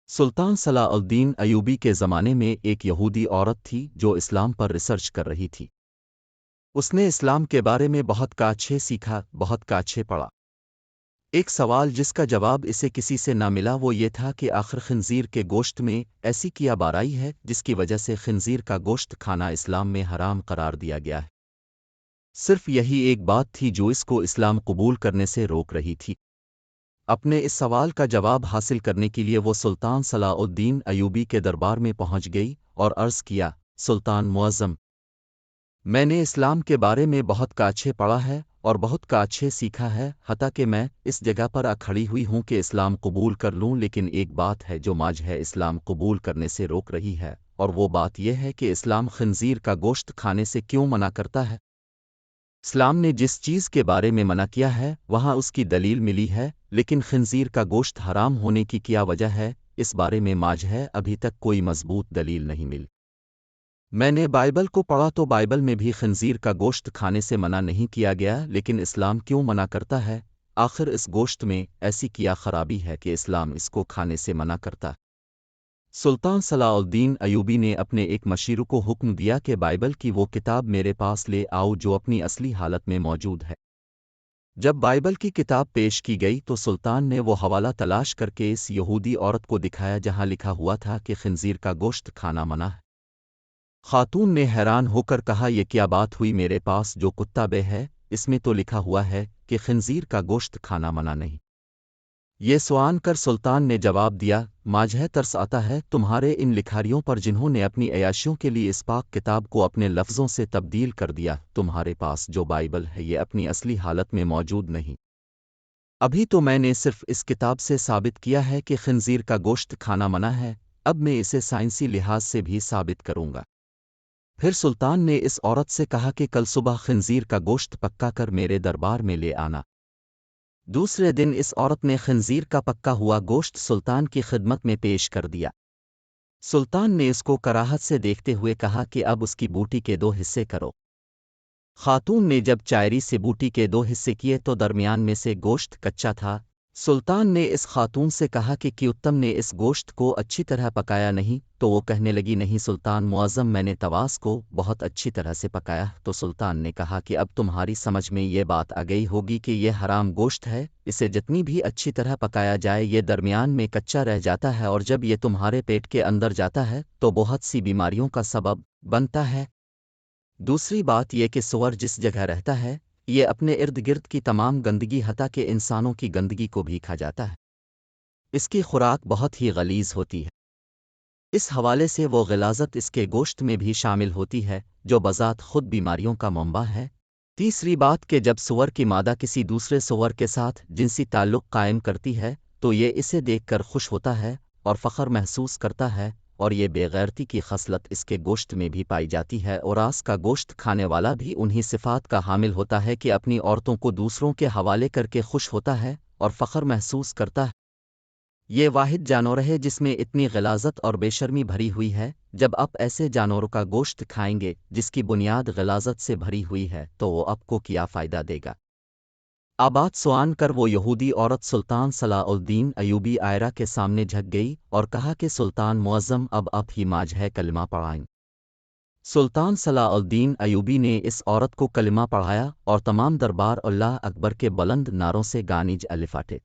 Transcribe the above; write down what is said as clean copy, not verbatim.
سلطان صلاح الدین ایوبی کے زمانے میں ایک یہودی عورت تھی جو اسلام پر ریسرچ کر رہی تھی۔ اس نے اسلام کے بارے میں بہت کاچھے سیکھا، بہت کاچھے پڑھا۔ ایک سوال جس کا جواب اسے کسی سے نہ ملا وہ یہ تھا کہ آخر خنزیر کے گوشت میں ایسی کیا برائی ہے جس کی وجہ سے خنزیر کا گوشت کھانا اسلام میں حرام قرار دیا گیا ہے۔ صرف یہی ایک بات تھی جو اس کو اسلام قبول کرنے سے روک رہی تھی۔ اپنے اس سوال کا جواب حاصل کرنے کے لیے وہ سلطان صلاح الدین ایوبی کے دربار میں پہنچ گئی اور عرض کیا، سلطان معظم، میں نے اسلام کے بارے میں بہت کاچھے پڑھا ہے اور بہت کاچھے سیکھا ہے، حتیٰ کہ میں اس جگہ پر کھڑی ہوئی ہوں کہ اسلام قبول کر لوں، لیکن ایک بات ہے جو مجھے اسلام قبول کرنے سے روک رہی ہے، اور وہ بات یہ ہے کہ اسلام خنزیر کا گوشت کھانے سے کیوں منع کرتا ہے؟ اسلام نے جس چیز کے بارے میں منع کیا ہے وہاں اس کی دلیل ملی ہے، لیکن خنزیر کا گوشت حرام ہونے کی کیا وجہ ہے، اس بارے میں مجھے ابھی تک کوئی مضبوط دلیل نہیں ملی۔ میں نے بائبل کو پڑھا تو بائبل میں بھی خنزیر کا گوشت کھانے سے منع نہیں کیا گیا، لیکن اسلام کیوں منع کرتا ہے؟ آخر اس گوشت میں ایسی کیا خرابی ہے کہ اسلام اس کو کھانے سے منع کرتا؟ سلطان صلاح الدین ایوبی نے اپنے ایک مشیر کو حکم دیا کہ بائبل کی وہ کتاب میرے پاس لے آؤ جو اپنی اصلی حالت میں موجود ہے۔ جب بائبل کی کتاب پیش کی گئی تو سلطان نے وہ حوالہ تلاش کر کے اس یہودی عورت کو دکھایا جہاں لکھا ہوا تھا کہ خنزیر کا گوشت کھانا منع ہے۔ خاتون نے حیران ہو کر کہا، یہ کیا بات ہوئی؟ میرے پاس جو کتاب ہے اس میں تو لکھا ہوا ہے کہ خنزیر کا گوشت کھانا منع نہیں۔ یہ سوال کر سلطان نے جواب دیا، مجھے ترس آتا ہے تمہارے ان لکھاریوں پر جنہوں نے اپنی عیاشیوں کے لیے اس پاک کتاب کو اپنے لفظوں سے تبدیل کر دیا۔ تمہارے پاس جو بائبل ہے یہ اپنی اصلی حالت میں موجود نہیں۔ ابھی تو میں نے صرف اس کتاب سے ثابت کیا ہے کہ خنزیر کا گوشت کھانا منع ہے، اب میں اسے سائنسی لحاظ سے بھی ثابت کروں گا۔ پھر سلطان نے اس عورت سے کہا کہ کل صبح خنزیر کا گوشت پکا کر میرے دربار میں لے آنا۔ دوسرے دن اس عورت نے خنزیر کا پکا ہوا گوشت سلطان کی خدمت میں پیش کر دیا۔ سلطان نے اس کو کراہت سے دیکھتے ہوئے کہا کہ اب اس کی بوٹی کے 2 حصے کرو۔ خاتون نے جب چائری سے بوٹی کے 2 حصے کیے تو درمیان میں سے گوشت کچا تھا۔ سلطان نے اس خاتون سے کہا کہ تم نے اس گوشت کو اچھی طرح پکایا نہیں؟ تو وہ کہنے لگی، نہیں سلطان معظم، میں نے تواس کو بہت اچھی طرح سے پکایا۔ تو سلطان نے کہا کہ اب تمہاری سمجھ میں یہ بات آ گئی ہوگی کہ یہ حرام گوشت ہے، اسے جتنی بھی اچھی طرح پکایا جائے یہ درمیان میں کچا رہ جاتا ہے، اور جب یہ تمہارے پیٹ کے اندر جاتا ہے تو بہت سی بیماریوں کا سبب بنتا ہے۔ دوسری بات یہ کہ سور جس جگہ رہتا ہے یہ اپنے ارد گرد کی تمام گندگی حتیٰ کہ انسانوں کی گندگی کو بھی کھا جاتا ہے۔ اس کی خوراک بہت ہی غلیظ ہوتی ہے، اس حوالے سے وہ غلاظت اس کے گوشت میں بھی شامل ہوتی ہے جو بذات خود بیماریوں کا منبع ہے۔ تیسری بات کہ جب سور کی مادہ کسی دوسرے سور کے ساتھ جنسی تعلق قائم کرتی ہے تو یہ اسے دیکھ کر خوش ہوتا ہے اور فخر محسوس کرتا ہے، اور یہ بے غیرتی کی خصلت اس کے گوشت میں بھی پائی جاتی ہے، اور آس کا گوشت کھانے والا بھی انہی صفات کا حامل ہوتا ہے کہ اپنی عورتوں کو دوسروں کے حوالے کر کے خوش ہوتا ہے اور فخر محسوس کرتا ہے۔ یہ واحد جانور ہے جس میں اتنی غلاظت اور بے شرمی بھری ہوئی ہے۔ جب آپ ایسے جانوروں کا گوشت کھائیں گے جس کی بنیاد غلاظت سے بھری ہوئی ہے تو وہ آپ کو کیا فائدہ دے گا؟ آباد سوان کر وہ یہودی عورت سلطان صلاح الدین ایوبی آئرہ کے سامنے جھک گئی اور کہا کہ سلطان معظم، اب آپ ہی مجھے کلمہ پڑھائیں۔ سلطان صلاح الدین ایوبی نے اس عورت کو کلمہ پڑھایا اور تمام دربار اللہ اکبر کے بلند نعروں سے گانج الفاٹے۔